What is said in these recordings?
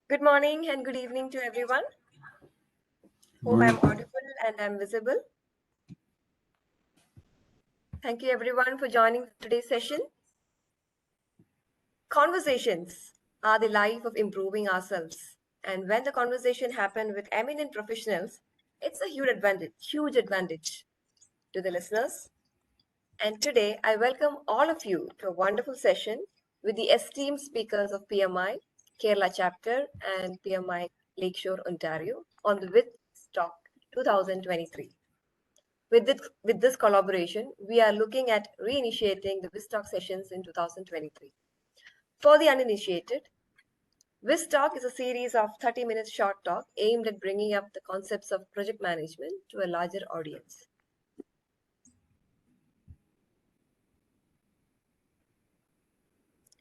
Good morning and good evening to everyone. Hope I'm audible and I'm visible. Thank you everyone for joining today's session. Conversations are the life of improving ourselves. And when the conversation happens with eminent professionals, it's a huge advantage to the listeners. And today I welcome all of you to a wonderful session with the esteemed speakers of PMI, Kerala chapter and PMI Lakeshore, Ontario on the WhizTalks 2023. With this collaboration, we are looking at reinitiating the WhizTalk sessions in 2023. For the uninitiated, WhizTalk is a series of 30 minutes short talk aimed at bringing up the concepts of project management to a larger audience.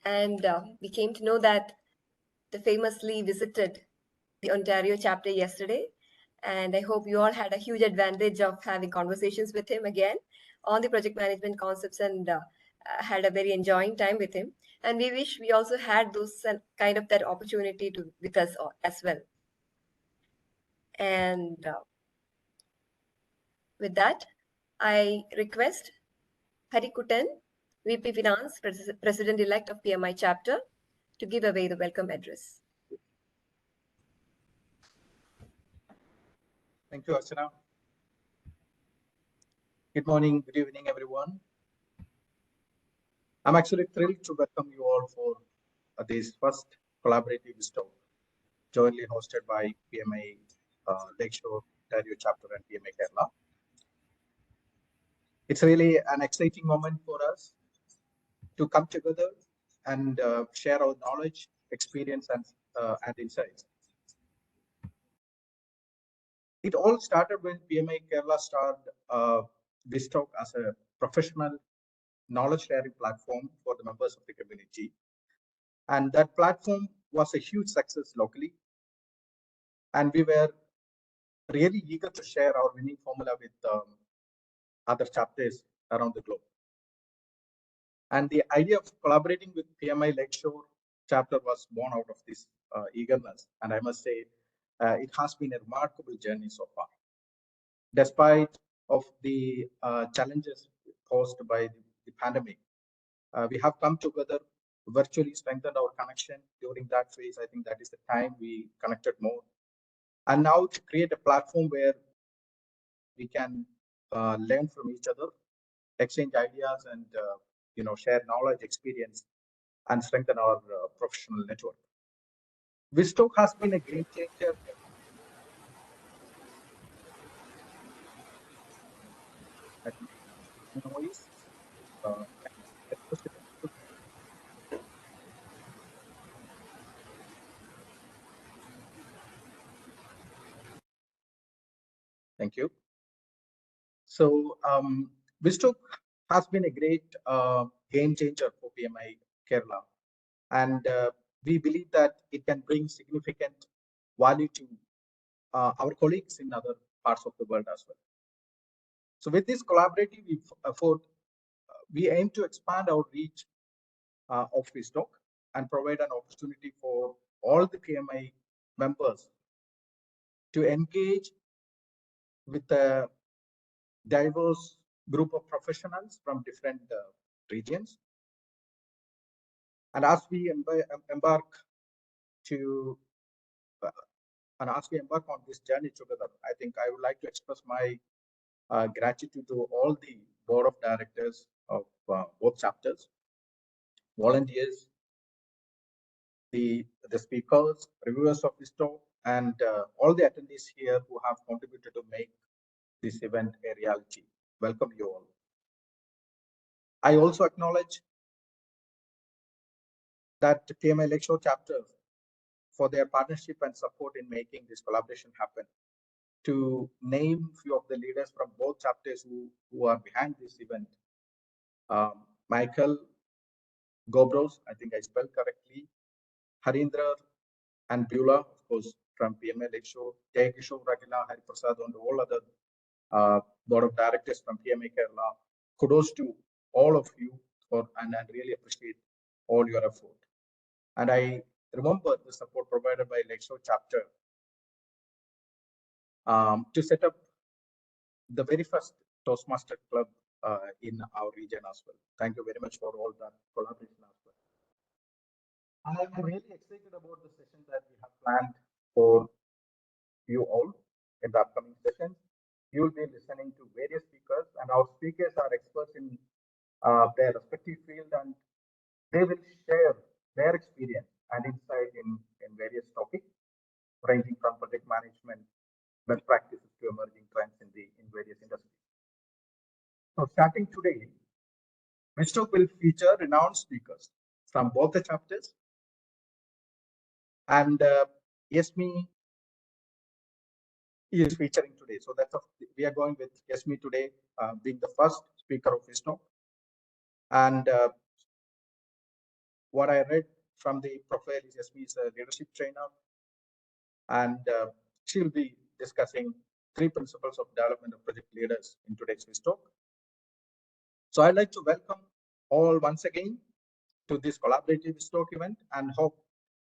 And we came to know that the famously visited the Ontario chapter yesterday. And I hope you all had a huge advantage of having conversations with him again on the project management concepts and had a very enjoying time with him. And we wish we also had those kind of that opportunity to with us as well. And with that, I request Hari Kutten, VP Finance, President-elect of PMI chapter, to give away the welcome address. Thank you, Archana. Good morning, good evening, everyone. I'm actually thrilled to welcome you all for this first collaborative WhizTalk, jointly hosted by PMI Lakeshore, Ontario chapter and PMI Kerala. It's really an exciting moment for us to come together and share our knowledge, experience, and insights. It all started when PMI Kerala started WhizTalk as a professional knowledge sharing platform for the members of the community. And that platform was a huge success locally. And we were really eager to share our winning formula with other chapters around the globe. And the idea of collaborating with PMI Lakeshore chapter was born out of this eagerness. And I must say, it has been a remarkable journey so far. Despite of the challenges posed by the pandemic, we have come together, virtually strengthened our connection during that phase. I think that is the time we connected more. And now to create a platform where we can learn from each other, exchange ideas, and share knowledge, experience, and strengthen our professional network. WhizTalk has been a game changer. Noise. Thank you. So WhizTalk has been a great game changer for PMI Kerala. And we believe that it can bring significant value to our colleagues in other parts of the world as well. So with this collaborative effort, we aim to expand our reach of WhizTalk and provide an opportunity for all the PMI members to engage with a diverse group of professionals from different regions. And as we embark on this journey together, I think I would like to express my gratitude to all the board of directors of both chapters, volunteers, the speakers, reviewers of this talk, and all the attendees here who have contributed to make this event a reality. Welcome you all. I also acknowledge that the PMI Lakeshore chapter for their partnership and support in making this collaboration happen. To name few of the leaders from both chapters who are behind this event. Michael Gobros, I think I spelled correctly, Harindra and Beulah, of course, from PMI Lakeshore, Jayakishore, Ragila, Hariprasad, and all other board of directors from PMI Kerala. Kudos to all of you and I really appreciate all your effort. And I remember the support provided by Lakeshore chapter to set up the very first Toastmaster club in our region as well. Thank you very much for all that collaboration as well. And I'm really excited about the session that we have planned for you all in the upcoming sessions. You will be listening to various speakers, and our speakers are experts in their respective field, and they will share their experience and insight in various topics, ranging from project management, best practices to emerging trends in various industries. So starting today, WhizTalk will feature renowned speakers from both the chapters, and Yemisi is featuring today. So we are going with Yemisi today, being the first speaker of WhizTalk. And what I read from the profile is Yemisi is a leadership trainer, and she will be discussing 3 principles of development of project leaders in today's WhizTalk. So I'd like to welcome all once again to this collaborative WhizTalk event, and hope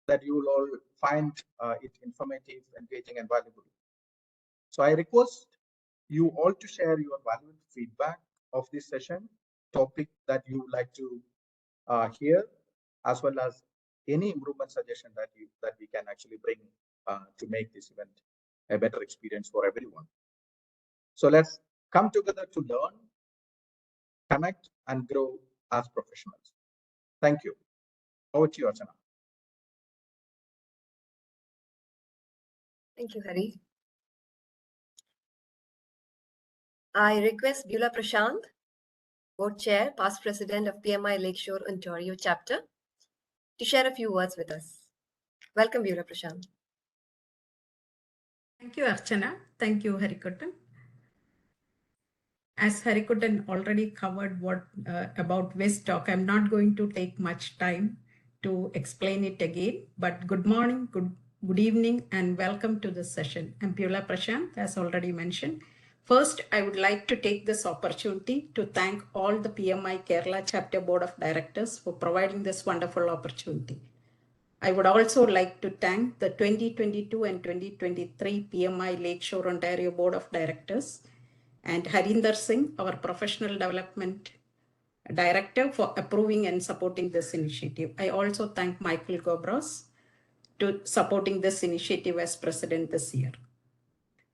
that you will all find it informative, engaging, and valuable. So I request you all to share your valuable feedback of this session, topic that you would like to hear, as well as any improvement suggestion that we can actually bring to make this event a better experience for everyone. So let's come together to learn, connect, and grow as professionals. Thank you. Over to you, Archana. Thank you, Hari. I request Beulah Prashant, Board Chair, past President of PMI Lakeshore, Ontario chapter, to share a few words with us. Welcome, Beulah Prashant. Thank you, Archana. Thank you, Harikuttan. As Harikuttan already covered what about WhizTalk, I'm not going to take much time to explain it again, but good morning, good evening, and welcome to this session. I'm Beulah Prashant, as already mentioned. First, I would like to take this opportunity to thank all the PMI Kerala Chapter Board of Directors for providing this wonderful opportunity. I would also like to thank the 2022 and 2023 PMI Lakeshore Ontario Board of Directors and Harinder Singh, our Professional Development Director, for approving and supporting this initiative. I also thank Michael Gobros to supporting this initiative as President this year.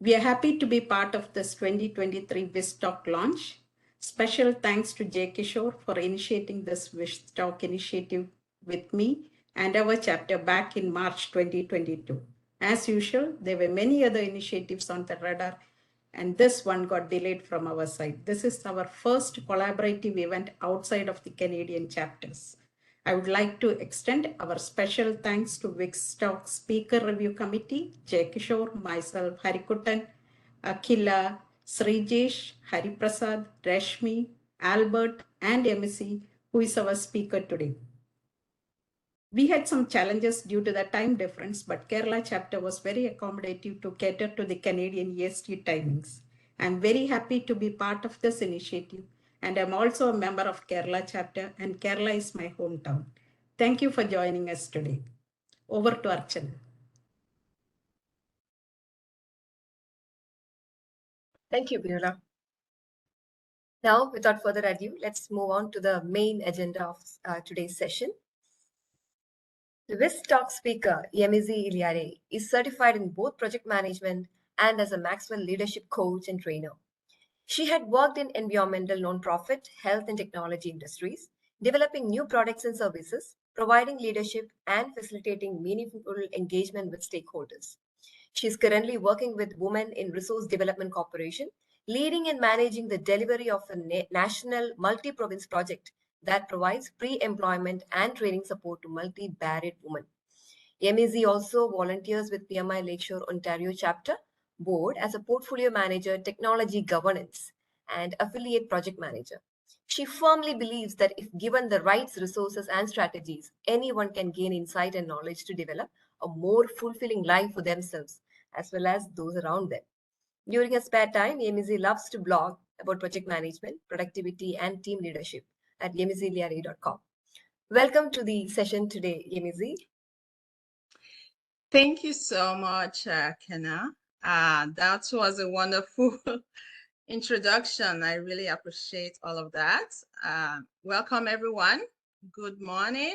We are happy to be part of this 2023 WhizTalk launch. Special thanks to Jay Kishore for initiating this WhizTalk initiative with me and our chapter back in March 2022. As usual, there were many other initiatives on the radar, and this one got delayed from our side. This is our first collaborative event outside of the Canadian chapters. I would like to extend our special thanks to WhizTalk Speaker Review Committee, Jay Kishore, myself, Harikuttan, Akila, Srijesh, Hariprasad, Rashmi, Albert, and Yemisi, who is our speaker today. We had some challenges due to the time difference, but Kerala chapter was very accommodative to cater to the Canadian EST timings. I'm very happy to be part of this initiative, and I'm also a member of Kerala chapter, and Kerala is my hometown. Thank you for joining us today. Over to Archana. Thank you, Beulah. Now, without further ado, let's move on to the main agenda of today's session. The WhizTalk speaker, Yemisi Iyilade, is certified in both project management and as a Maxwell leadership coach and trainer. She had worked in environmental nonprofit, health and technology industries, developing new products and services, providing leadership, and facilitating meaningful engagement with stakeholders. She is currently working with Women in Resource Development Corporation, leading and managing the delivery of a national multi-province project that provides pre-employment and training support to multi-barried women. Yemisi also volunteers with PMI Lakeshore Ontario Chapter Board as a portfolio manager, technology governance, and affiliate project manager. She firmly believes that if given the right resources and strategies, anyone can gain insight and knowledge to develop a more fulfilling life for themselves as well as those around them. During her spare time, Yemisi loves to blog about project management, productivity, and team leadership at yemisiiliare.com. Welcome to the session today, Yemisi. Thank you so much, Kenna. That was a wonderful introduction. I really appreciate all of that. Welcome, everyone. Good morning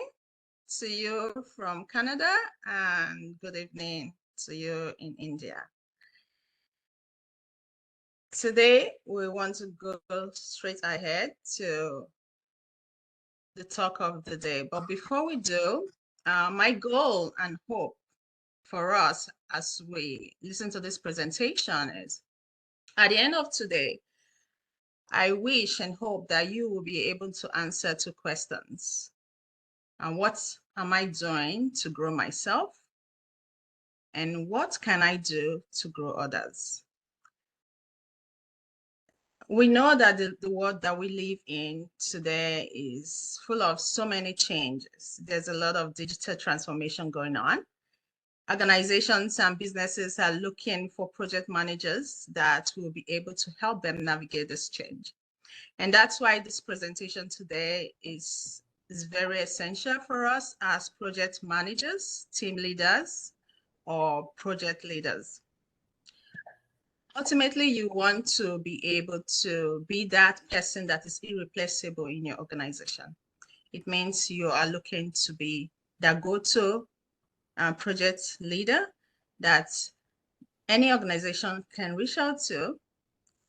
to you from Canada, and good evening to you in India. Today, we want to go straight ahead to the talk of the day. But before we do, my goal and hope for us as we listen to this presentation is, at the end of today, I wish and hope that you will be able to answer 2 questions. And what am I doing to grow myself? And what can I do to grow others? We know that the world that we live in today is full of so many changes. There's a lot of digital transformation going on. Organizations and businesses are looking for project managers that will be able to help them navigate this change. And that's why this presentation today is very essential for us as project managers, team leaders, or project leaders. Ultimately, you want to be able to be that person that is irreplaceable in your organization. It means you are looking to be the go-to project leader that any organization can reach out to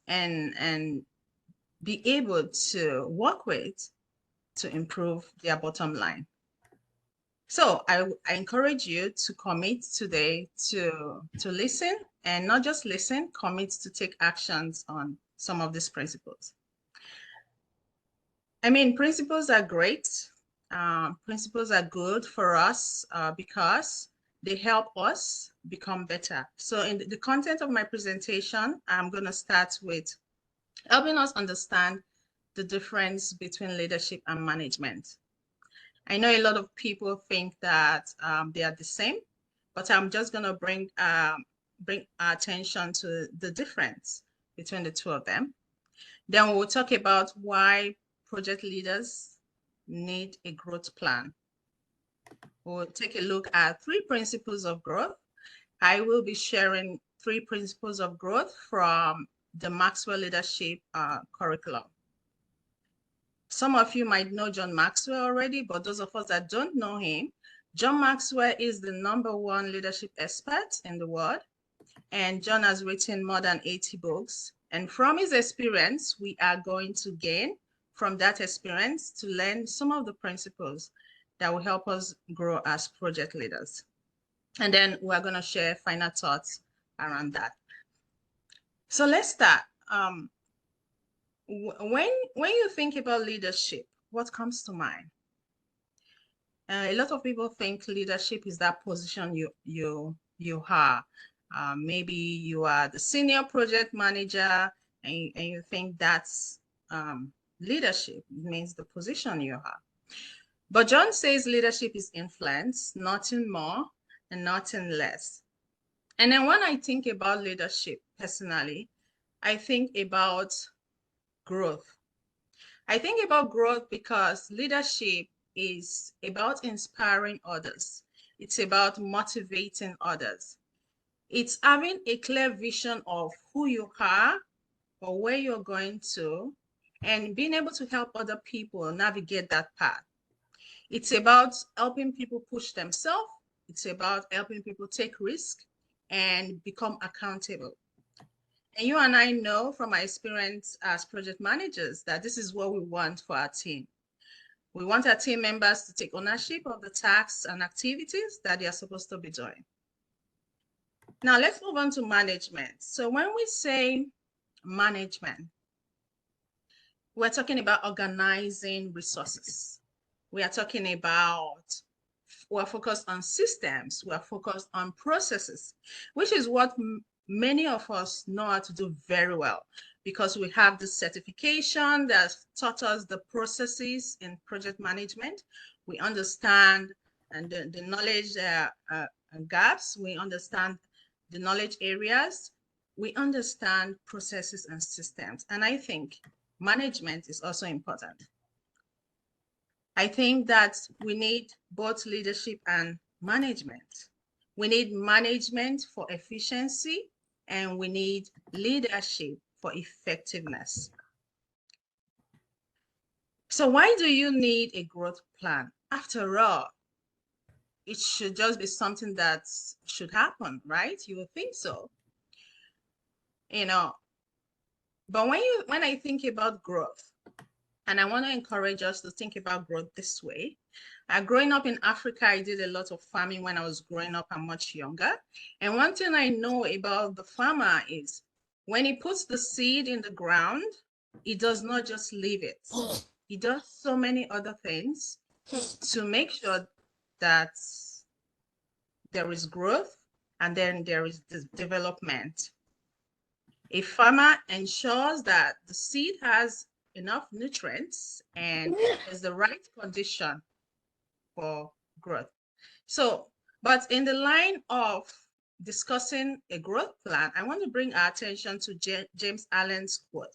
and be able to work with to improve their bottom line. So I encourage you to commit today to listen, and not just listen, commit to take actions on some of these principles. I mean, principles are great. Principles are good for us because they help us become better. So in the content of my presentation, I'm going to start with helping us understand the difference between leadership and management. I know a lot of people think that they are the same, but I'm just going to bring attention to the difference between the 2 of them. Then we'll talk about why project leaders need a growth plan. We'll take a look at 3 principles of growth. I will be sharing 3 principles of growth from the Maxwell Leadership curriculum. Some of you might know John Maxwell already, but those of us that don't know him, John Maxwell is the #1 leadership expert in the world. And John has written more than 80 books. And from his experience, we are going to gain from that experience to learn some of the principles that will help us grow as project leaders. And then we're going to share final thoughts around that. So let's start. When you think about leadership, what comes to mind? A lot of people think leadership is that position you are. Maybe you are the senior project manager, and you think that's leadership. It means the position you have. But John says leadership is influence, nothing more and nothing less. And then when I think about leadership personally, I think about growth. I think about growth because leadership is about inspiring others. It's about motivating others. It's having a clear vision of who you are or where you're going to, and being able to help other people navigate that path. It's about helping people push themselves. It's about helping people take risk and become accountable. And you and I know from our experience as project managers that this is what we want for our team. We want our team members to take ownership of the tasks and activities that they are supposed to be doing. Now let's move on to management. So when we say management, we're talking about organizing resources. We are talking about, we're focused on systems, we're focused on processes, which is what many of us know how to do very well because we have the certification that taught us the processes in project management. We understand and the knowledge gaps, we understand the knowledge areas, we understand processes and systems. And I think management is also important. I think that we need both leadership and management. we need management for efficiency, and we need leadership for effectiveness. So why do you need a growth plan? After all, it should just be something that should happen, right? You would think so. But when I think about growth, and I want to encourage us to think about growth this way. Growing up in Africa, I did a lot of farming when I was growing up and much younger. And one thing I know about the farmer is when he puts the seed in the ground, he does not just leave it. He does so many other things to make sure that there is growth and then there is development. A farmer ensures that the seed has enough nutrients and is the right condition for growth. So, but in the line of discussing a growth plan, I want to bring our attention to James Allen's quote.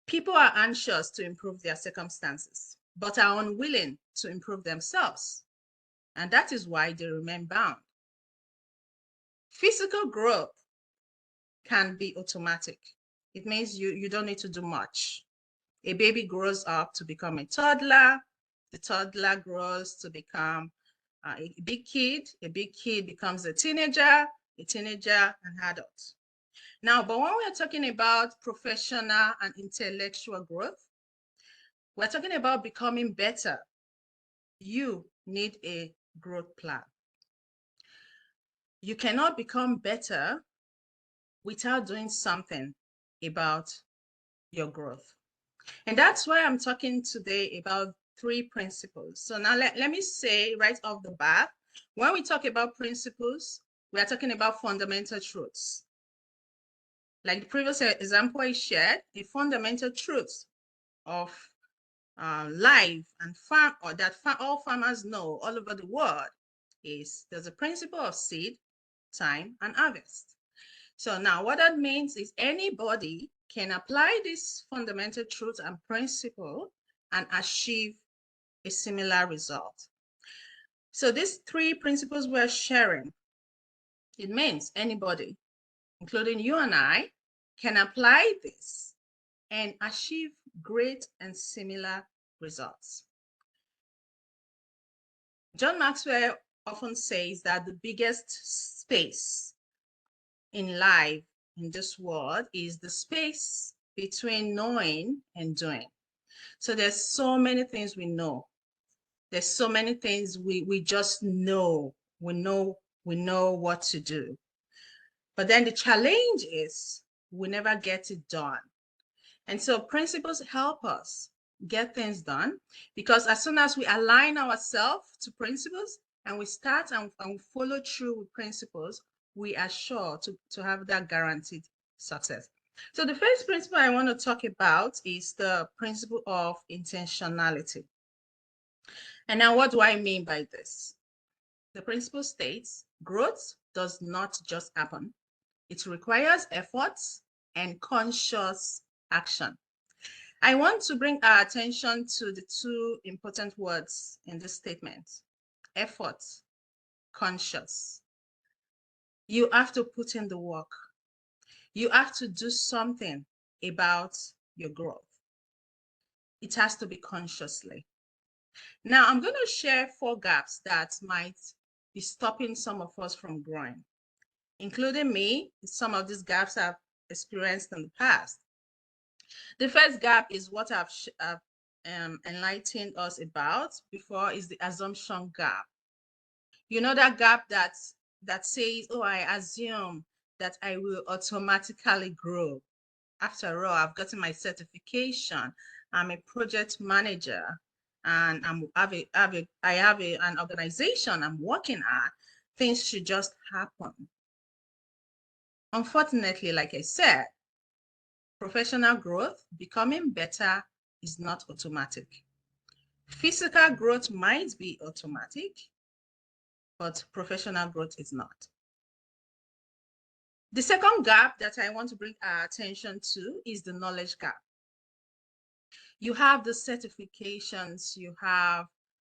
People are anxious to improve their circumstances, but are unwilling to improve themselves. And that is why they remain bound. Physical growth can be automatic. It means you don't need to do much. A baby grows up to become a toddler. The toddler grows to become a big kid. A big kid becomes a teenager an adult. Now, but when we're talking about professional and intellectual growth, we're talking about becoming better. You need a growth plan. You cannot become better without doing something about your growth. And that's why I'm talking today about 3 principles. So now let me say right off the bat, when we talk about principles, we are talking about fundamental truths. Like the previous example I shared, the fundamental truths of life and farm, or that all farmers know all over the world, is there's a principle of seed, time, and harvest. So now what that means is anybody can apply this fundamental truth and principle and achieve a similar result. So these 3 principles we're sharing, it means anybody, including you and I, can apply this and achieve great and similar results. John Maxwell often says that the biggest space in life in this world is the space between knowing and doing. So there's so many things we know. There's so many things we just know. We know what to do. But then the challenge is we never get it done. And so principles help us get things done, because as soon as we align ourselves to principles and we start and follow through with principles, we are sure to have that guaranteed success. So the first principle I want to talk about is the principle of intentionality. And now what do I mean by this? The principle states growth does not just happen. It requires efforts and conscious action. I want to bring our attention to the 2 important words in this statement: effort, conscious. You have to put in the work. You have to do something about your growth. It has to be consciously. Now, I'm going to share 4 gaps that might be stopping some of us from growing, including me. Some of these gaps I've experienced in the past. The first gap is what I've enlightened us about before, is the assumption gap. You know, that gap that says, oh, I assume that I will automatically grow. After all, I've gotten my certification. I'm a project manager, and I have an organization I'm working at. Things should just happen. Unfortunately, like I said, professional growth, becoming better, is not automatic. Physical growth might be automatic, but professional growth is not. The second gap that I want to bring our attention to is the knowledge gap. You have the certifications, you have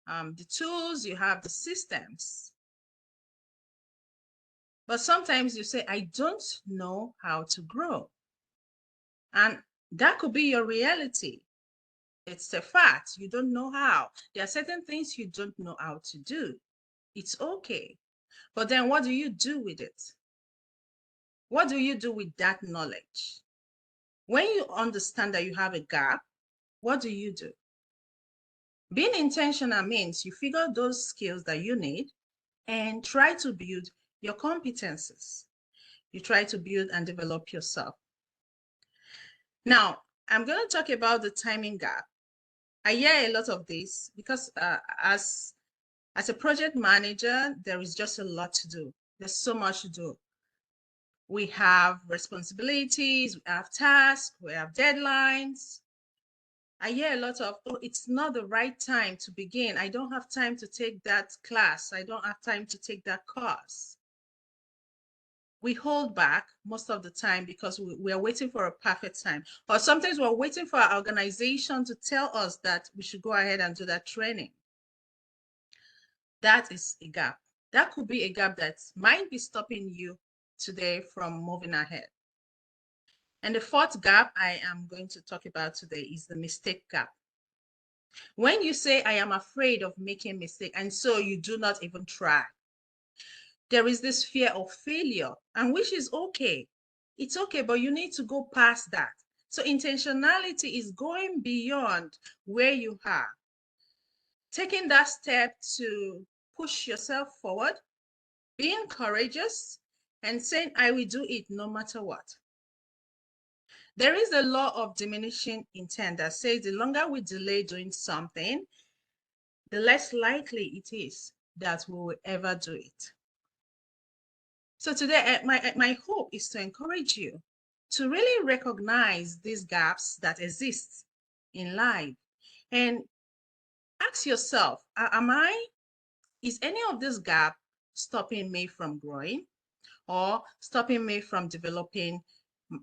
the tools, you have the systems, But sometimes you say, I don't know how to grow. And that could be your reality. It's a fact. You don't know how. There are certain things you don't know how to do. It's okay. But then what do you do with it? What do you do with that knowledge? When you understand that you have a gap, what do you do? Being intentional means you figure those skills that you need and try to build your competences. You try to build and develop yourself. Now, I'm going to talk about the timing gap. I hear a lot of this because as a project manager, there is just a lot to do. There's so much to do. We have responsibilities, we have tasks, we have deadlines. I hear a lot of, oh, it's not the right time to begin. I don't have time to take that class. I don't have time to take that course. We hold back most of the time because we are waiting for a perfect time. Or sometimes we're waiting for our organization to tell us that we should go ahead and do that training. That is a gap. That could be a gap that might be stopping you today from moving ahead. And the fourth gap I am going to talk about today is the mistake gap. When you say, I am afraid of making a mistake, and so you do not even try, there is this fear of failure, and which is okay. It's okay, but you need to go past that. So intentionality is going beyond where you are, taking that step to push yourself forward, being courageous, and saying, I will do it no matter what. There is a law of diminishing intent that says the longer we delay doing something, the less likely it is that we will ever do it. So today, my hope is to encourage you to really recognize these gaps that exist in life and ask yourself, is any of this gap stopping me from growing or stopping me from developing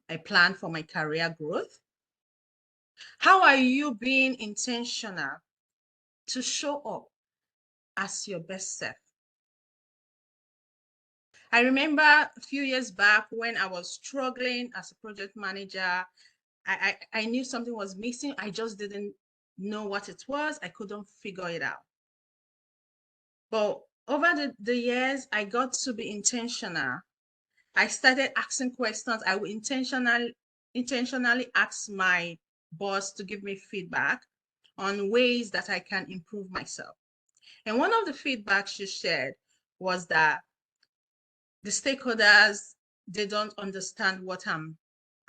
a plan for my career growth? How are you being intentional to show up as your best self? I remember a few years back when I was struggling as a project manager, I knew something was missing. I just didn't know what it was. I couldn't figure it out. But over the years, I got to be intentional. I started asking questions. I would intentionally ask my boss to give me feedback on ways that I can improve myself. And one of the feedbacks she shared was that the stakeholders, they don't understand what I'm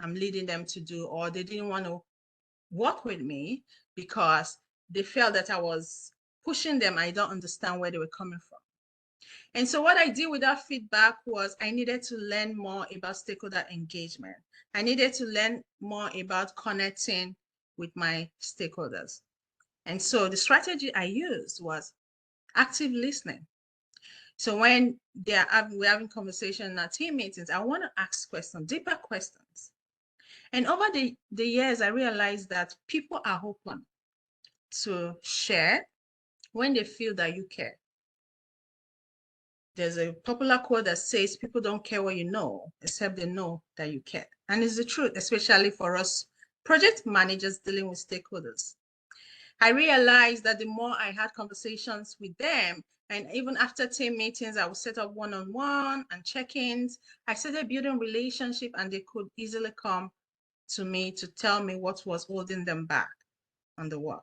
leading them to do, or they didn't want to work with me because they felt that I was pushing them. I don't understand where they were coming from. And so what I did with that feedback was I needed to learn more about stakeholder engagement. I needed to learn more about connecting with my stakeholders. And so the strategy I used was active listening. So when we're having conversation in our team meetings, I want to ask questions, deeper questions. And over the years, I realized that people are open to share when they feel that you care. There's a popular quote that says, people don't care what you know, except they know that you care. And it's the truth, especially for us project managers dealing with stakeholders. I realized that the more I had conversations with them, and even after team meetings, I would set up one-on-one and check-ins. I started building relationship, and they could easily come to me to tell me what was holding them back on the work.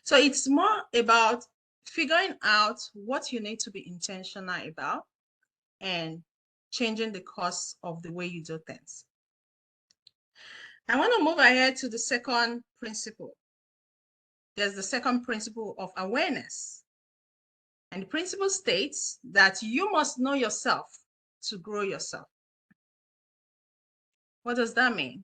So it's more about figuring out what you need to be intentional about and changing the course of the way you do things. I want to move ahead to the second principle. There's the second principle of awareness. And the principle states that you must know yourself to grow yourself. What does that mean?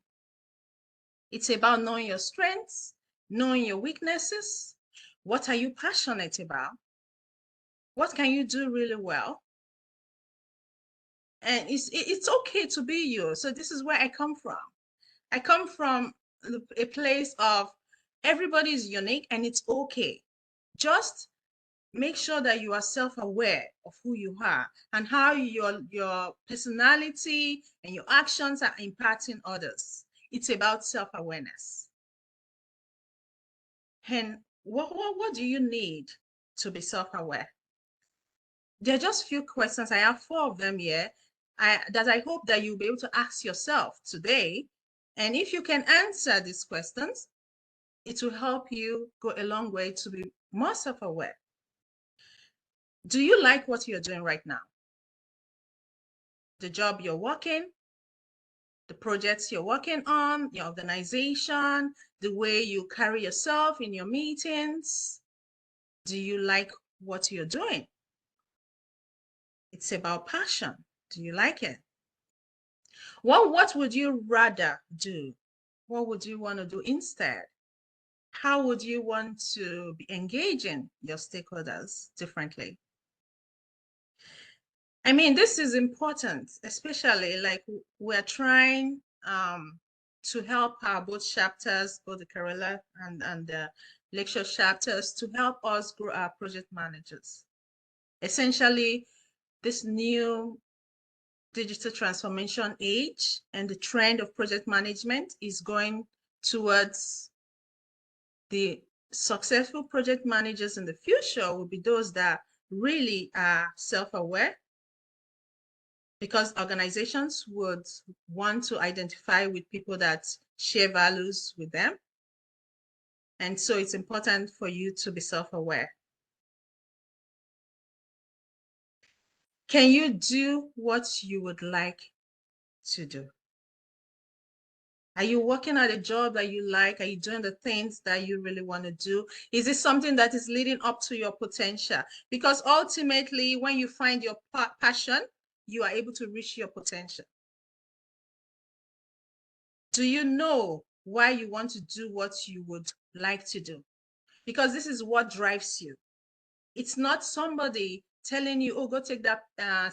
It's about knowing your strengths, knowing your weaknesses. What are you passionate about? What can you do really well? And it's okay to be you. So this is where I come from. I come from a place of everybody is unique and it's okay. Just make sure that you are self-aware of who you are and how your personality and your actions are impacting others. It's about self-awareness. And what do you need to be self-aware? There are just few questions. I have 4 of them here that I hope that you'll be able to ask yourself today. And if you can answer these questions, it will help you go a long way to be more self-aware. Do you like what you're doing right now? The job you're working, the projects you're working on, your organization, the way you carry yourself in your meetings. Do you like what you're doing? It's about passion. Do you like it? What would you rather do? What would you want to do instead? How would you want to be engaging your stakeholders differently? I mean, this is important, especially like we're trying to help our both chapters, both the Kerala and the Lakeshore chapters, to help us grow our project managers. Essentially, this new digital transformation age and the trend of project management is going towards the successful project managers in the future will be those that really are self-aware, because organizations would want to identify with people that share values with them. And so it's important for you to be self-aware. Can you do what you would like to do? Are you working at a job that you like? Are you doing the things that you really want to do? Is it something that is leading up to your potential? Because ultimately, when you find your passion, you are able to reach your potential. Do you know why you want to do what you would like to do? Because this is what drives you. It's not somebody telling you, oh, go take that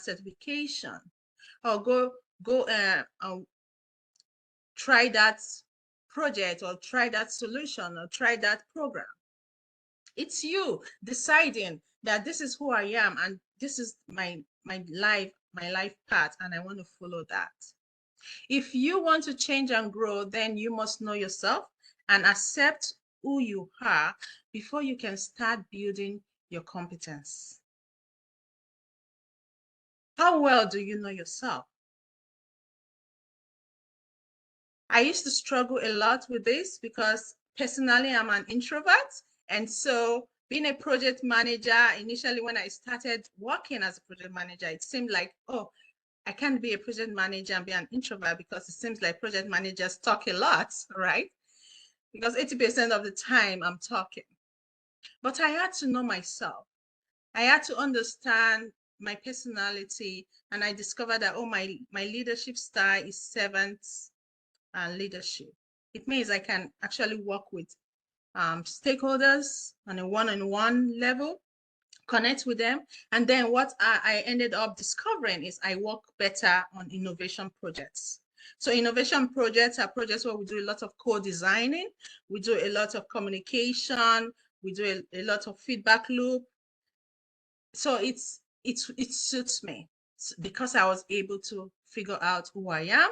certification, or go try that project, or try that solution, or try that program. It's you deciding that this is who I am and this is my life path, and I want to follow that. If you want to change and grow, then you must know yourself and accept who you are before you can start building your competence. How well do you know yourself? I used to struggle a lot with this because personally I'm an introvert. And so being a project manager, initially when I started working as a project manager, it seemed like, oh, I can't be a project manager and be an introvert, because it seems like project managers talk a lot, right? Because 80% of the time I'm talking. But I had to know myself. I had to understand my personality, and I discovered that, oh, my leadership style is servant leadership. It means I can actually work with stakeholders on a one-on-one level, connect with them. And then what I ended up discovering is I work better on innovation projects. So innovation projects are projects where we do a lot of co-designing, we do a lot of communication, we do a lot of feedback loop. So it suits me because I was able to figure out who I am.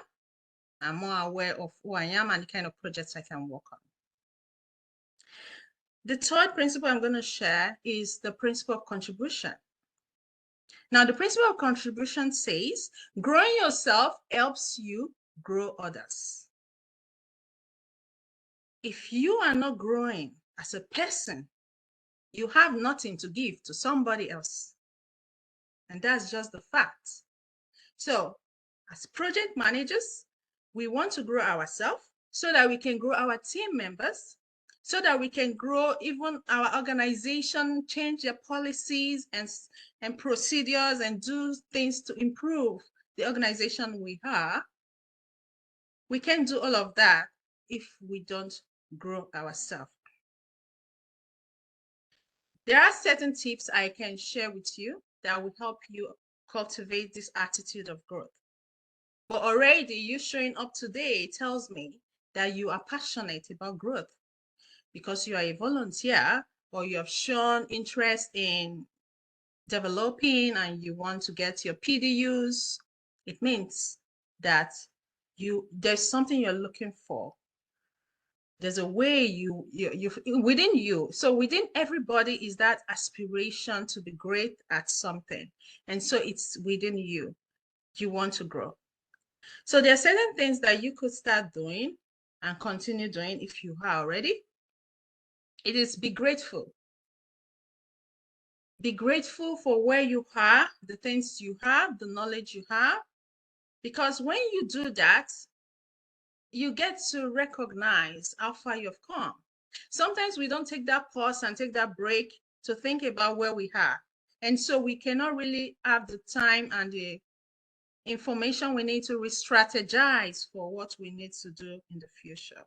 I'm more aware of who I am and the kind of projects I can work on. The third principle I'm going to share is the principle of contribution. Now, the principle of contribution says, growing yourself helps you grow others. If you are not growing as a person, you have nothing to give to somebody else. And that's just the fact. So, as project managers, we want to grow ourselves so that we can grow our team members, so that we can grow even our organization, change their policies and procedures, and do things to improve the organization we are. We can't do all of that if we don't grow ourselves. There are certain tips I can share with you that will help you cultivate this attitude of growth. But already you showing up today tells me that you are passionate about growth, because you are a volunteer, or you have shown interest in developing and you want to get your PDUs, it means that there's something you're looking for. There's a way you within you. So within everybody is that aspiration to be great at something. And so it's within you. You want to grow. So there are certain things that you could start doing and continue doing if you are already. It is be grateful. Be grateful for where you are, the things you have, the knowledge you have. Because when you do that, you get to recognize how far you've come. Sometimes we don't take that pause and take that break to think about where we are. And so we cannot really have the time and the information we need to re-strategize for what we need to do in the future.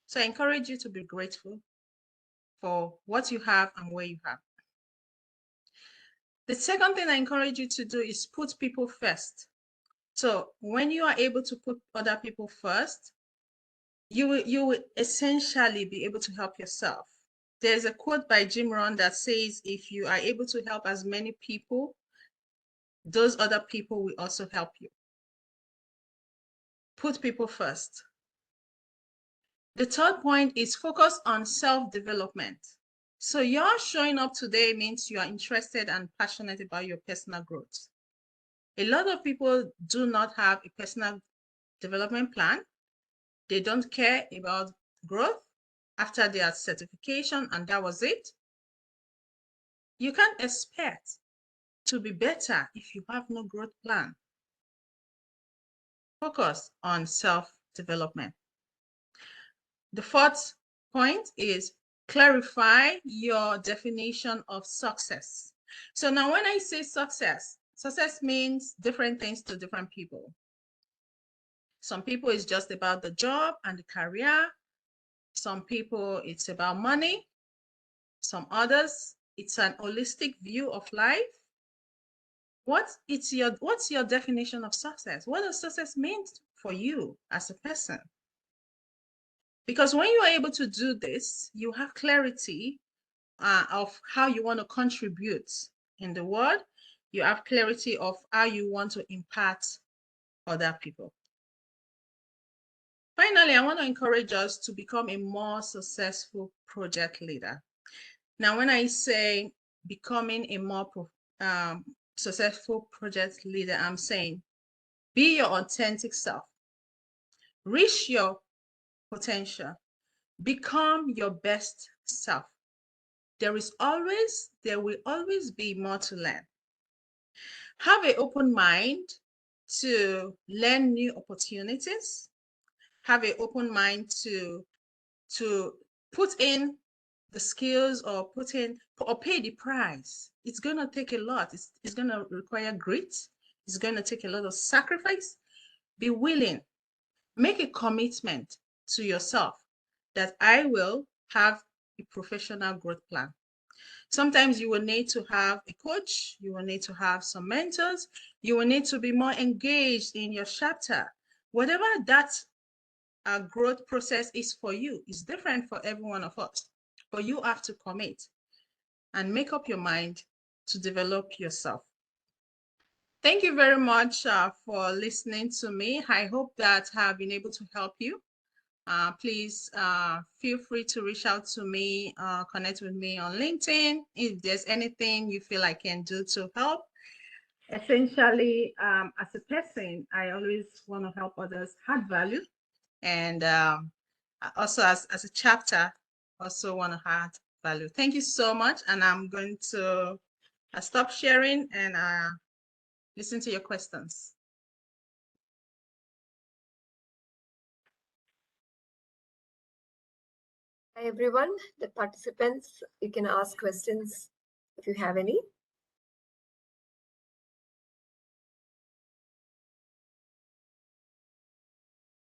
So I encourage you to be grateful for what you have and where you have. The second thing I encourage you to do is put people first. So when you are able to put other people first, you will essentially be able to help yourself. There's a quote by Jim Rohn that says, if you are able to help as many people, those other people will also help you. Put people first. The third point is focus on self-development. So your showing up today means you are interested and passionate about your personal growth. A lot of people do not have a personal development plan. They don't care about growth after their certification, and that was it. You can't expect to be better if you have no growth plan. Focus on self-development. The fourth point is clarify your definition of success. So now when I say success, success means different things to different people. Some people it's just about the job and the career. Some people it's about money. Some others it's an holistic view of life. What's your definition of success? What does success mean for you as a person? Because when you are able to do this, you have clarity of how you want to contribute in the world. You have clarity of how you want to impact other people. Finally, I want to encourage us to become a more successful project leader. Now, when I say becoming a more successful project leader, I'm saying be your authentic self, reach your potential, become your best self. There will always be more to learn. Have an open mind to learn new opportunities. Have an open mind to put in the skills or pay the price. It's going to take a lot. It's going to require grit. It's going to take a lot of sacrifice. Be willing. Make a commitment to yourself that I will have a professional growth plan. Sometimes you will need to have a coach. You will need to have some mentors. You will need to be more engaged in your chapter. Whatever that growth process is for you is different for every one of us. But you have to commit and make up your mind to develop yourself. Thank you very much for listening to me. I hope that I have been able to help you. Please feel free to reach out to me, connect with me on LinkedIn. If there's anything you feel I can do to help. Essentially, as a person, I always want to help others add value. And also as a chapter, also want to add value. Thank you so much. And I'm going to stop sharing and listen to your questions. Hi everyone, the participants, you can ask questions if you have any.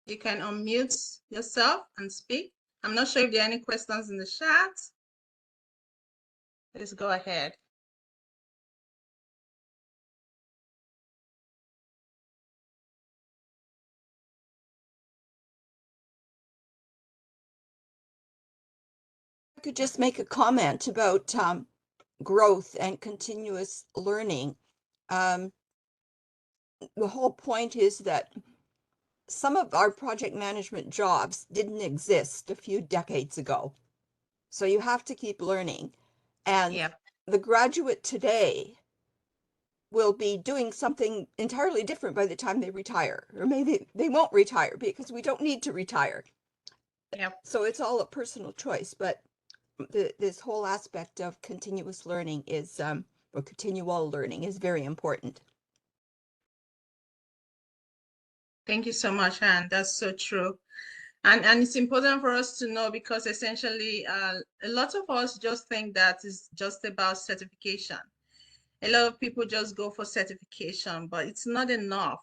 You can unmute yourself and speak. I'm not sure if there are any questions in the chat. Please go ahead. could just make a comment about growth and continuous learning. The whole point is that some of our project management jobs didn't exist a few decades ago. So you have to keep learning. And Yep. the graduate today will be doing something entirely different by the time they retire, or maybe they won't retire because we don't need to retire. Yep. So it's all a personal choice, but this whole aspect of continuous learning is, or continual learning is very important. Thank you so much, Anne. That's so true. And it's important for us to know, because essentially a lot of us just think that it's just about certification. A lot of people just go for certification, but it's not enough.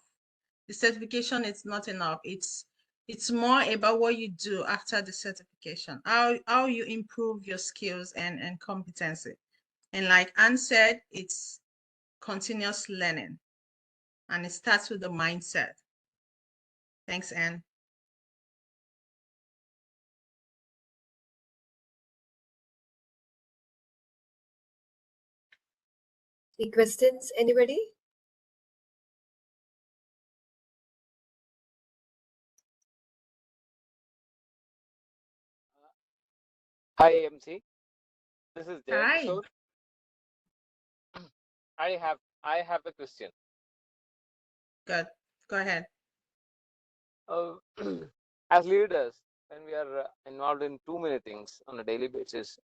The certification is not enough. It's more about what you do after the certification, how you improve your skills and competency. And like Anne said, it's continuous learning, and it starts with the mindset. Thanks, Anne. Any questions, anybody? Hi, MC. This is Hi. Jayakishore. I have a question. Good. Go ahead. As leaders, when we are involved in too many things on a daily basis,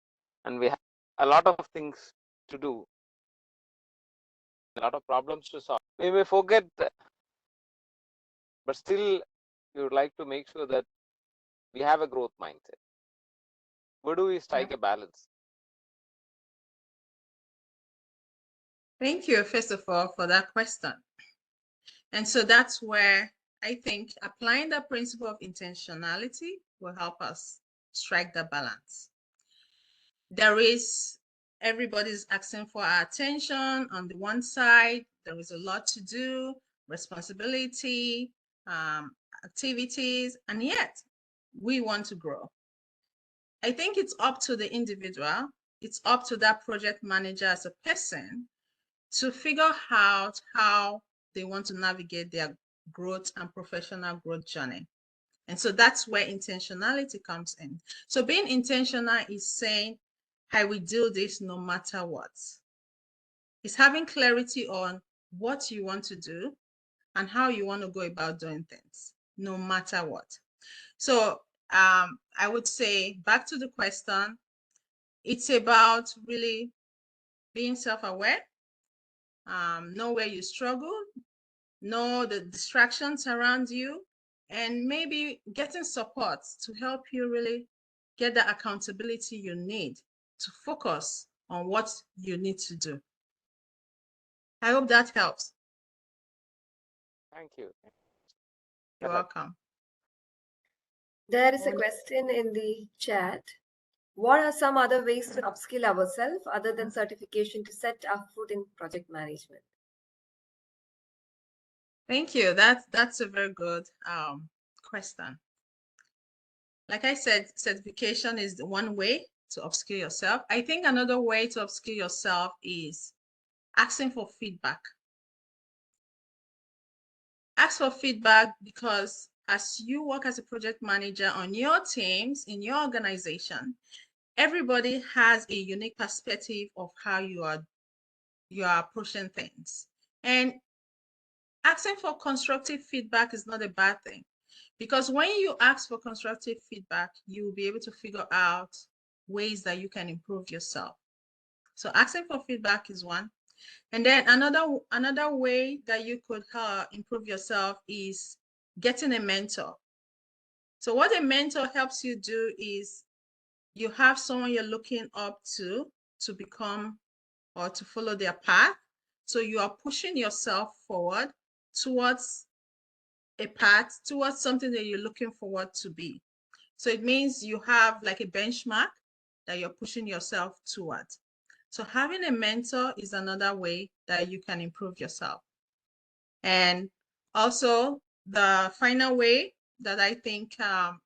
and we have a lot of things to do, a lot of problems to solve, we may forget that, but still we would like to make sure that we have a growth mindset. Where do we strike a balance? Thank you, first of all, for that question. And so that's where I think applying the principle of intentionality will help us strike the balance. There is, everybody's asking for our attention on the one side. There is a lot to do, responsibility, activities, and yet we want to grow. I think it's up to the individual, it's up to that project manager as a person to figure out how they want to navigate their growth and professional growth journey. And so that's where intentionality comes in. So being intentional is saying, I will do this no matter what. It's having clarity on what you want to do and how you want to go about doing things, no matter what. So I would say, back to the question, it's about really being self-aware, know where you struggle, know the distractions around you, and maybe getting support to help you really get the accountability you need to focus on what you need to do. I hope that helps. Thank you. You're welcome. There is a question in the chat. What are some other ways to upskill ourselves other than certification to set our foot in project management? Thank you. That's a very good question. Like I said, certification is the one way to upskill yourself. I think another way to upskill yourself is asking for feedback. Ask for feedback, because as you work as a project manager on your teams, in your organization, everybody has a unique perspective of how you are approaching things. And asking for constructive feedback is not a bad thing, because when you ask for constructive feedback, you will be able to figure out ways that you can improve yourself. So asking for feedback is one. And then another way that you could improve yourself is getting a mentor. So what a mentor helps you do is you have someone you're looking up to become or to follow their path. So you are pushing yourself forward towards a path, towards something that you're looking forward to be. So it means you have like a benchmark that you're pushing yourself towards. So having a mentor is another way that you can improve yourself. And also the final way that I think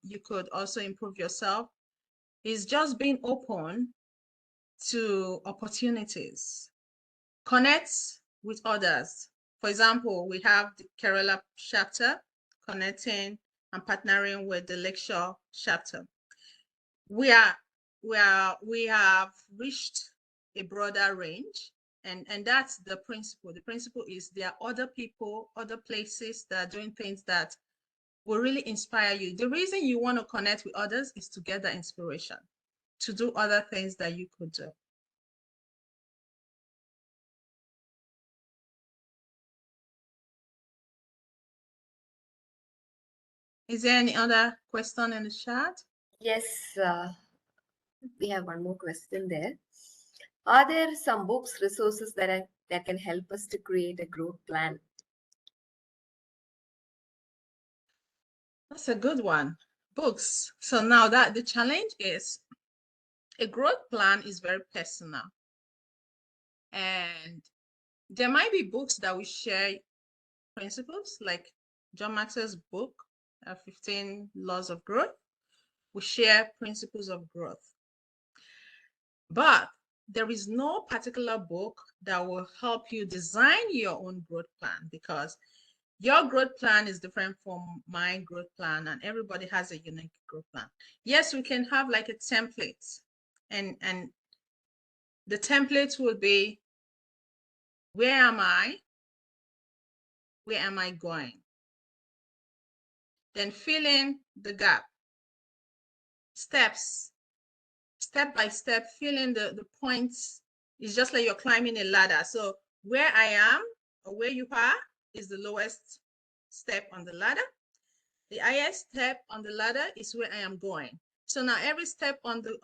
you could also improve yourself is just being open to opportunities. Connect with others. For example, we have the Kerala chapter connecting and partnering with the Lakeshore chapter. We have reached a broader range, and that's the principle. The principle is there are other people, other places that are doing things that will really inspire you. The reason you want to connect with others is to get that inspiration to do other things that you could do. Is there any other question in the chat? Yes, we have one more question there. Are there some books, resources that can help us to create a growth plan? That's a good one. Books. So now that the challenge is a growth plan is very personal. And there might be books that we share principles, like John Maxwell's book, 15 Laws of Growth. We share principles of growth. But there is no particular book that will help you design your own growth plan, because your growth plan is different from my growth plan, and everybody has a unique growth plan. Yes, we can have like a template, and the template will be, where am I? Where am I going? Then fill in the gap. Steps, step by step, fill in the points. It's just like you're climbing a ladder. So where I am or where you are is the lowest step on the ladder. The highest step on the ladder is where I am going. So now every step on the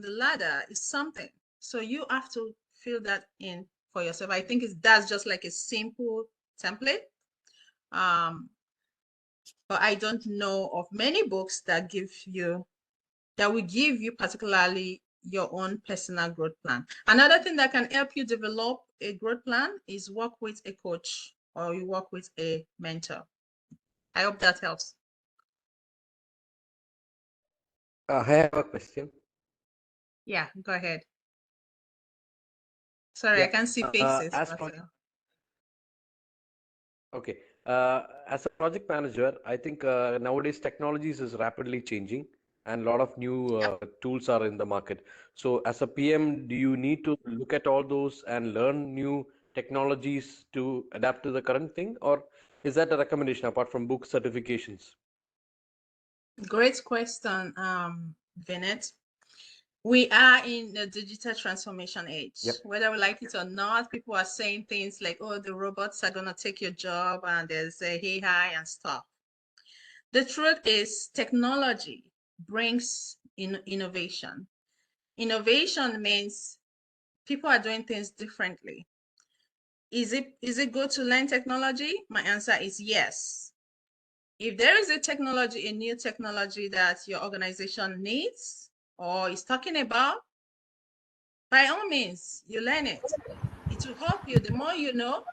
ladder is something. So you have to fill that in for yourself. I think that's just like a simple template. But I don't know of many books that will give you particularly your own personal growth plan. Another thing that can help you develop a growth plan is work with a coach, or you work with a mentor. I hope that helps. I have a question. Yeah, go ahead. Sorry, Yeah. I can't see faces. Okay. As a project manager, I think nowadays technologies is rapidly changing, and a lot of new tools are in the market. So as a PM, do you need to look at all those and learn new technologies to adapt to the current thing, or is that a recommendation apart from book certifications? Great question, Vinette. We are in the digital transformation age. Yep. Whether we like it or not, people are saying things like, oh, the robots are going to take your job, and there's AI and stuff. The truth is, technology brings innovation. Innovation means people are doing things differently. Is it good to learn technology? My answer is yes. If there is a new technology that your organization needs or is talking about, by all means, you learn it. It will help you. The more you know,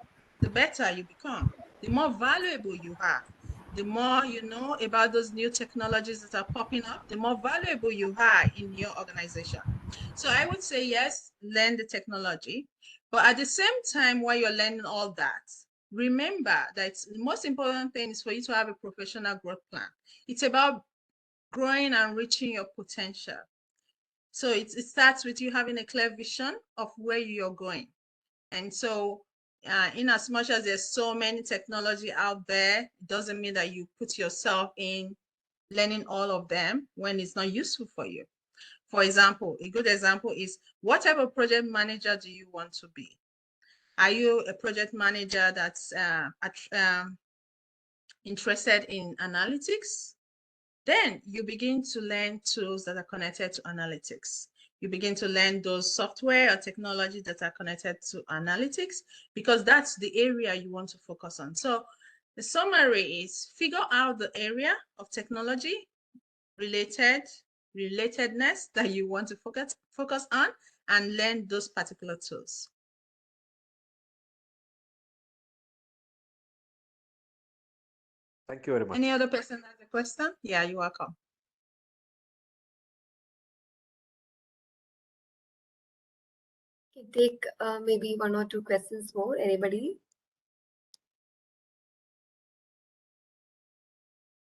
the better you become, the more valuable you are. The more you know about those new technologies that are popping up, the more valuable you are in your organization. So I would say, yes, learn the technology. But at the same time, while you're learning all that, remember that the most important thing is for you to have a professional growth plan. It's about growing and reaching your potential. So it starts with you having a clear vision of where you're going. And so in as much as there's so many technology out there, it doesn't mean that you put yourself in learning all of them when it's not useful for you. For example, a good example is, what type of project manager do you want to be? Are you a project manager that's interested in analytics? Then you begin to learn tools that are connected to analytics. You begin to learn those software or technology that are connected to analytics, because that's the area you want to focus on. So the summary is, figure out the area of technology relatedness that you want to focus on, and learn those particular tools. Thank you very much. Any other person has a question? Yeah, you're welcome. take maybe one or two questions more. Anybody?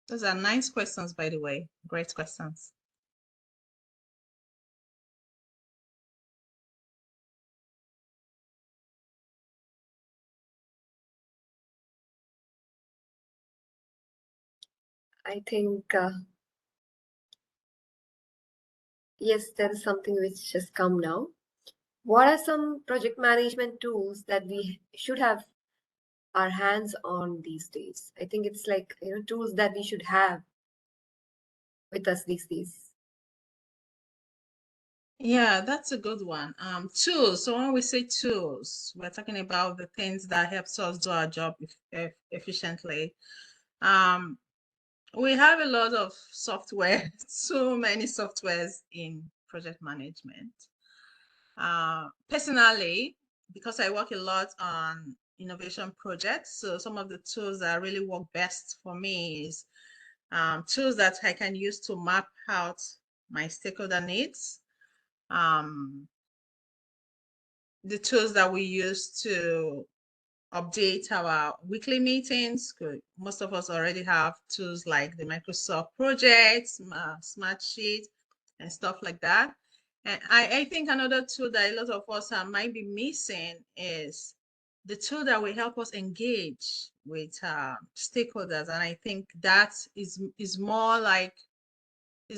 Those are nice questions, by the way. Great questions. I think, yes, there is something which has come now. What are some project management tools that we should have our hands on these days? I think it's like, tools that we should have with us these days. Yeah, that's a good one. Tools. So when we say tools, we're talking about the things that helps us do our job efficiently. We have a lot of software, so many softwares in project management. Personally, because I work a lot on innovation projects, so some of the tools that really work best for me is tools that I can use to map out my stakeholder needs. The tools that we use to update our weekly meetings. Most of us already have tools like the Microsoft Projects, Smartsheet, and stuff like that. And I think another tool that a lot of us might be missing is the tool that will help us engage with stakeholders. And I think that is more like,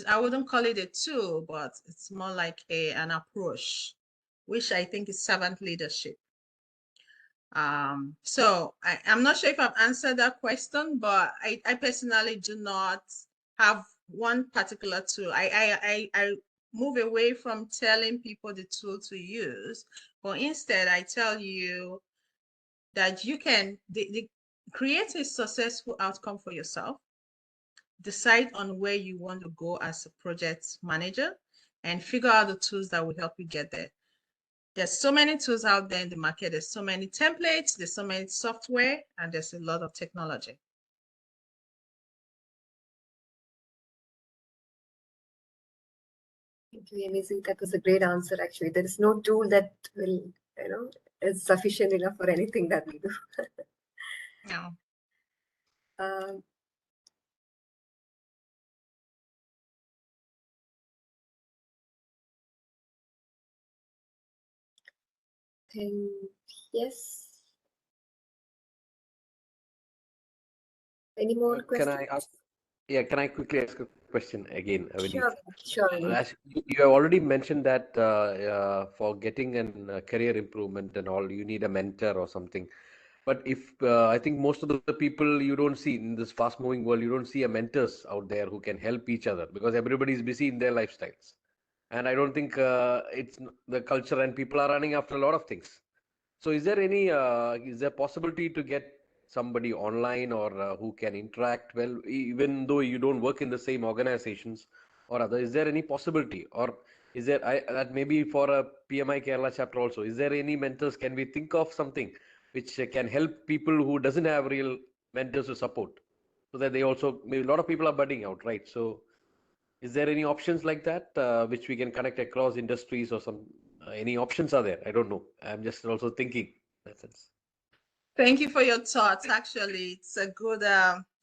I wouldn't call it a tool, but it's more like an approach, which I think is servant leadership. So I'm not sure if I've answered that question, but I personally do not have one particular tool. I move away from telling people the tool to use, but instead I tell you that you can create a successful outcome for yourself, decide on where you want to go as a project manager, and figure out the tools that will help you get there. There's so many tools out there in the market. There's so many templates, there's so many software, and there's a lot of technology. Thank you, Yemisi. That was a great answer, actually. There is no tool that will, is sufficient enough for anything that we do. No. Yes. Any more questions? Can I ask? Yeah, can I quickly ask a question again, Avani? Sure. As you have already mentioned that for getting a career improvement and all, you need a mentor or something. But if I think most of the people you don't see in this fast-moving world, you don't see a mentors out there who can help each other because everybody is busy in their lifestyles. And I don't think it's the culture and people are running after a lot of things. So is there possibility to get somebody online or who can interact well, even though you don't work in the same organizations or other? Is there any possibility, or is there that maybe for a PMI Kerala chapter also? Is there any mentors? Can we think of something which can help people who doesn't have real mentors to support, so that they also, maybe a lot of people are budding out, right? So is there any options like that which we can connect across industries or some? Any options are there? I don't know. I'm just also thinking in that sense. Thank you for your thoughts. Actually, it's a good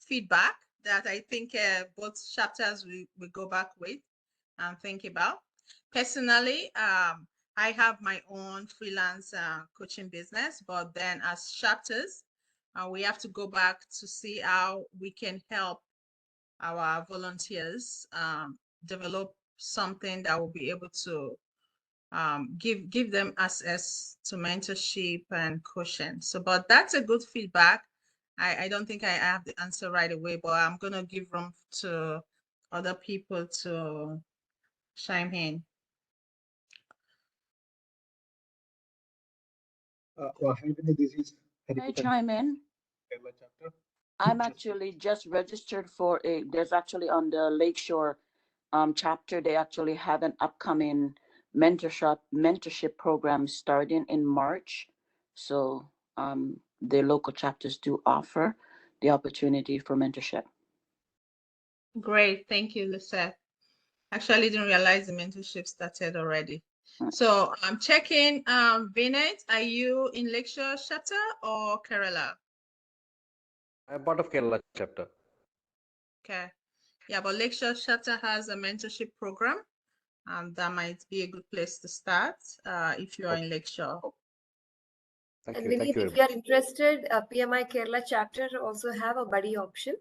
feedback that I think both chapters we go back with and think about. Personally, I have my own freelance coaching business, but then as chapters, we have to go back to see how we can help our volunteers develop something that will be able to give them access to mentorship and coaching. So, but that's a good feedback. I don't think I have the answer right away, but I'm going to give room to other people to chime in. This is Can I chime in? chapter. I'm actually just registered for there's actually on the Lakeshore chapter, they actually have an upcoming mentorship program starting in March. So the local chapters do offer the opportunity for mentorship. Great, thank you, Lucette. Actually, didn't realize the mentorship started already. So I'm checking. Vinay, are you in Lakeshore chapter or Kerala? I'm part of Kerala chapter. Okay. Yeah, but Lakeshore chapter has a mentorship program. That might be a good place to start if you are in Lakeshore. Thank And you. Thank Vinith, you if very you much. are interested, PMI Kerala chapter also have a buddy option.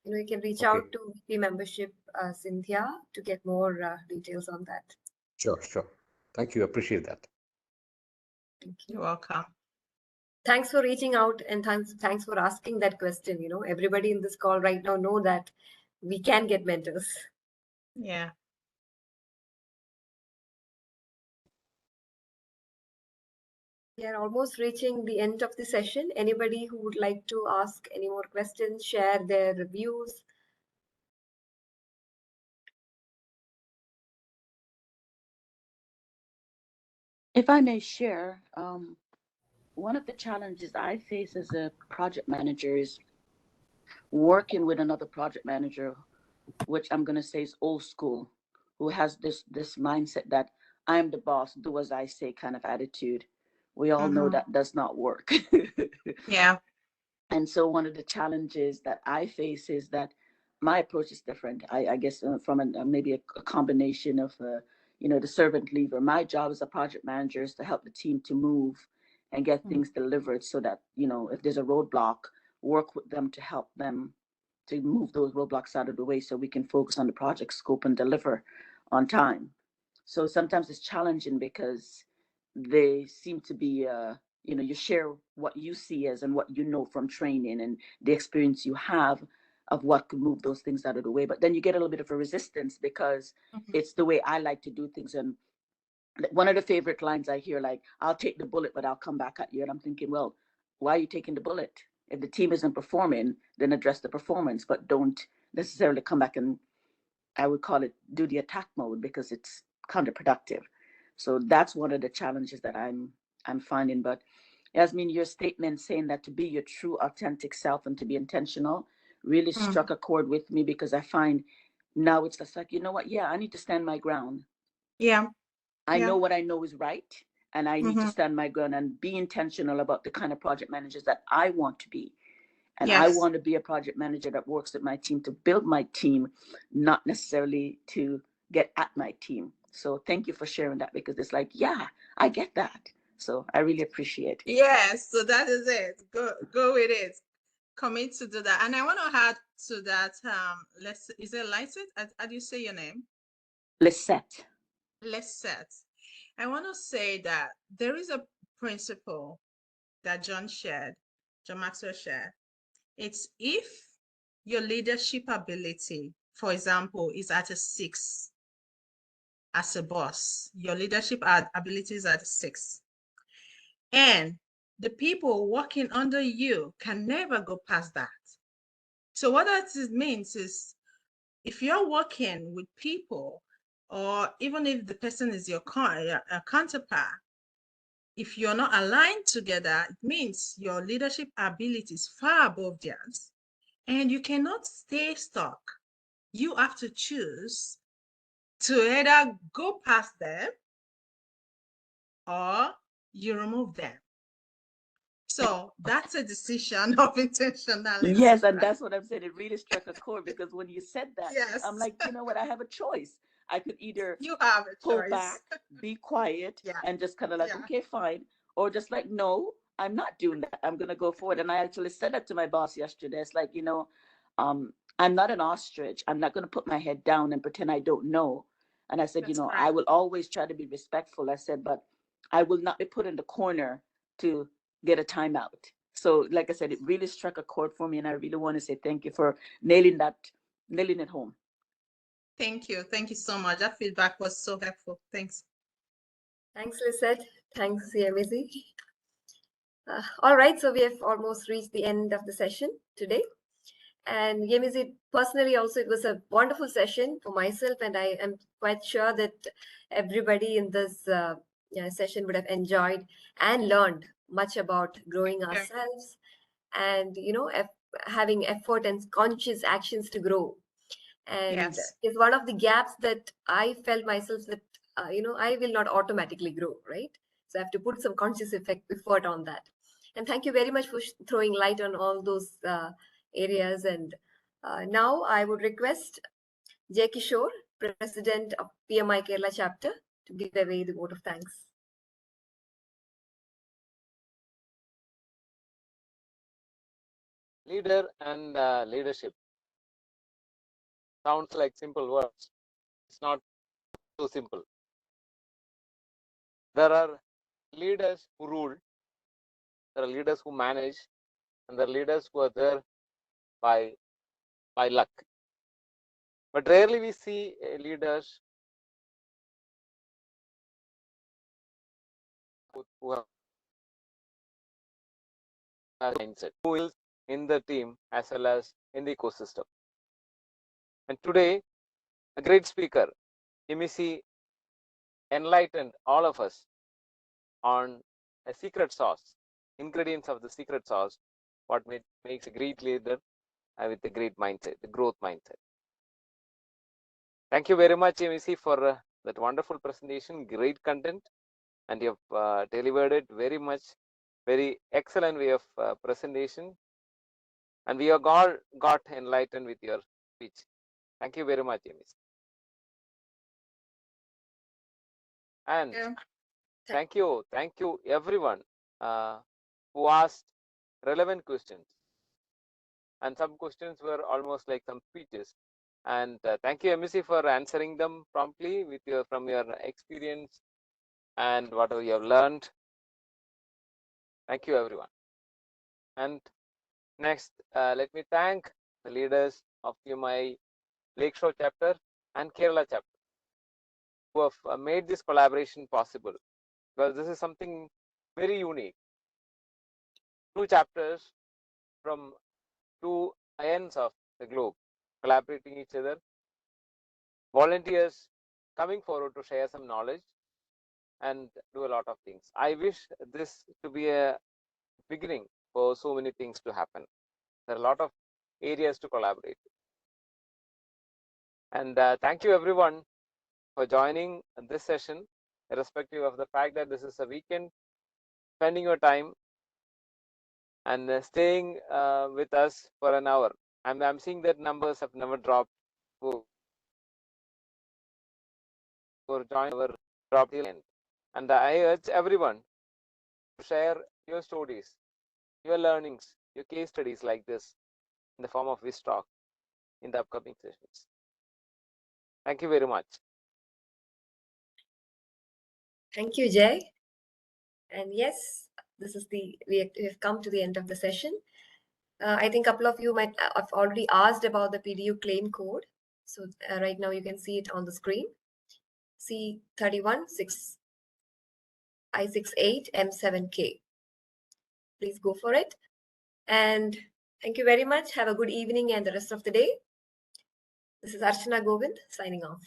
You can reach Okay. out to VP membership Cynthia to get more details on that. Sure. Thank you. Appreciate that. Thank you. You're welcome. Thanks for reaching out and thanks for asking that question. Everybody in this call right now know that we can get mentors. Yeah. We are almost reaching the end of the session. Anybody who would like to ask any more questions, share their reviews? If I may share, one of the challenges I face as a project manager is working with another project manager, which I'm going to say is old school, who has this mindset that I'm the boss, do as I say kind of attitude. We all know that does not work. Yeah. And so one of the challenges that I face is that my approach is different. I guess from maybe a combination of, the servant leader. My job as a project manager is to help the team to move and get things delivered so that, if there's a roadblock, work with them to help them to move those roadblocks out of the way so we can focus on the project scope and deliver on time. So sometimes it's challenging because they seem to be, you share what you see as and what you know from training and the experience you have of what could move those things out of the way. But then you get a little bit of a resistance because it's the way I like to do things. And one of the favorite lines I hear, like, I'll take the bullet, but I'll come back at you. And I'm thinking, well, why are you taking the bullet? If the team isn't performing, then address the performance, but don't necessarily come back and, I would call it, do the attack mode, because it's counterproductive. So that's one of the challenges that I'm finding. But Yasmin, your statement saying that to be your true authentic self and to be intentional really struck a chord with me, because I find now it's just like, you know what? Yeah, I need to stand my ground. Yeah. I know what I know is right, and I need to Mm-hmm. stand my ground and be intentional about the kind of project managers that I want to be. And I Yes. want to be a project manager that works with my team to build my team, not necessarily to get at my team. So thank you for sharing that, because it's like, yeah, I get that. So I really appreciate it. Yes. So that is it. Go with it. Commit to do that. And I want to add to that. Is it Lyset? How do you say your name? Lisette. Lyset. I want to say that there is a principle that John Maxwell shared. It's if your leadership ability, for example, is at a 6 as a boss, your leadership abilities are at a 6. And the people working under you can never go past that. So what that means is, if you're working with people, or even if the person is your counterpart, if you're not aligned together, it means your leadership ability is far above theirs, and you cannot stay stuck. You have to choose to either go past them or you remove them. So that's a decision of intentionality. Yes, and that's what I'm saying. It really struck a chord, because when you said that, Yes. I'm like, you know what? I have a choice. I could either You have a pull choice. back, be quiet, Yeah. and just kind of like, Yeah. okay, fine. Or just like, no, I'm not doing that. I'm going to go forward. And I actually said that to my boss yesterday. It's like, I'm not an ostrich. I'm not going to put my head down and pretend I don't know. And I said, That's I correct. will always try to be respectful. I said, but I will not be put in the corner to get a timeout. So, like I said, it really struck a chord for me. And I really want to say thank you for nailing it home. Thank you. Thank you so much. That feedback was so helpful. Thanks. Thanks, Lisette. Thanks, Yemisi. All right, so we have almost reached the end of the session today. And Yemisi, personally also, it was a wonderful session for myself, and I am quite sure that everybody in this session would have enjoyed and learned much about growing ourselves and, having effort and conscious actions to grow. And Yes. it's one of the gaps that I felt myself that I will not automatically grow, right? So I have to put some conscious effort on that. And thank you very much for throwing light on all those areas. And now I would request Jay Kishore, President of PMI Kerala chapter, to give away the vote of thanks. Leader and leadership sounds like simple words. It's not so simple. There are leaders who rule, there are leaders who manage, and there are leaders who are there by luck. But rarely we see leaders who have a mindset, who is in the team as well as in the ecosystem. And today, a great speaker, Yemisi, enlightened all of us on a secret sauce, ingredients of the secret sauce, what makes a great leader with a great mindset, the growth mindset. Thank you very much, Yemisi, for that wonderful presentation, great content, and you have delivered it very excellent way of presentation, and we have all got enlightened with your speech. Thank you very much, Yemisi. And thank you everyone who asked relevant questions, and some questions were almost like some speeches. And thank you, Yemisi, for answering them promptly from your experience and whatever you have learned. Thank you, everyone. And next, let me thank the leaders of PMI Lakeshore chapter and Kerala chapter who have made this collaboration possible, because this is something very unique. Two chapters from two ends of the globe collaborating each other, volunteers coming forward to share some knowledge and do a lot of things. I wish this to be a beginning for so many things to happen. There are a lot of areas to collaborate. And thank you everyone for joining this session, irrespective of the fact that this is a weekend, spending your time and staying with us for an hour. I'm seeing that numbers have never dropped for joining our drop till end. And I urge everyone to share your stories, your learnings, your case studies like this in the form of WhizTalks in the upcoming sessions. Thank you very much. Thank you, Jay. And yes, we have come to the end of the session. I think a couple of you might have already asked about the PDU claim code. So right now you can see it on the screen. C316 I68M7K. Please go for it. And thank you very much. Have a good evening and the rest of the day. This is Archana Govind signing off.